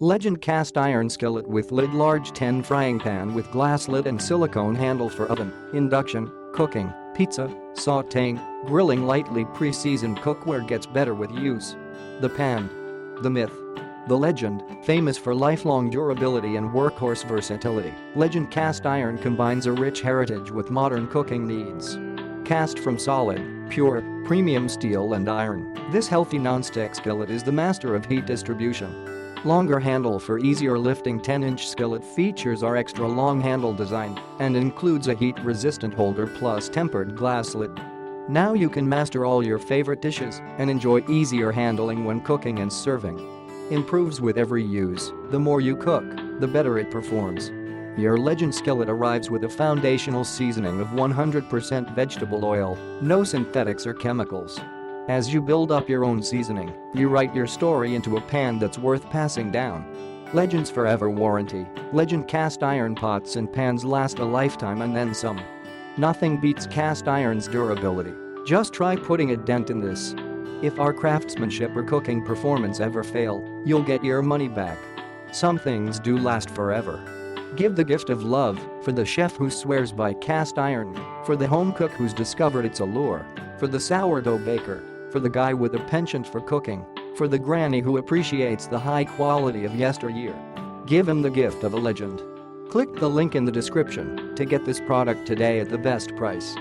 Legend cast iron skillet with lid, large tin frying pan with glass lid and silicone handle for oven, induction, cooking, pizza, sauteing, grilling. Lightly pre-seasoned cookware gets better with use. The pan. The myth. The legend, famous for lifelong durability and workhorse versatility, Legend cast iron combines a rich heritage with modern cooking needs. Cast from solid, pure, premium steel and iron, this healthy non-stick skillet is the master of heat distribution. Longer handle for easier lifting. 10-inch skillet features our extra long handle design and includes a heat-resistant holder plus tempered glass lid. Now you can master all your favorite dishes and enjoy easier handling when cooking and serving. Improves with every use. The more you cook, the better it performs. Your Legend skillet arrives with a foundational seasoning of 100% vegetable oil, no synthetics or chemicals. As you build up your own seasoning, you write your story into a pan that's worth passing down. Legend's forever warranty. Legend cast iron pots and pans last a lifetime and then some. Nothing beats cast iron's durability. Just try putting a dent in this. If our craftsmanship or cooking performance ever fail, you'll get your money back. Some things do last forever. Give the gift of love for the chef who swears by cast iron, for the home cook who's discovered its allure, for the sourdough baker, for the guy with a penchant for cooking, for the granny who appreciates the high quality of yesteryear. Give him the gift of a legend. Click the link in the description to get this product today at the best price.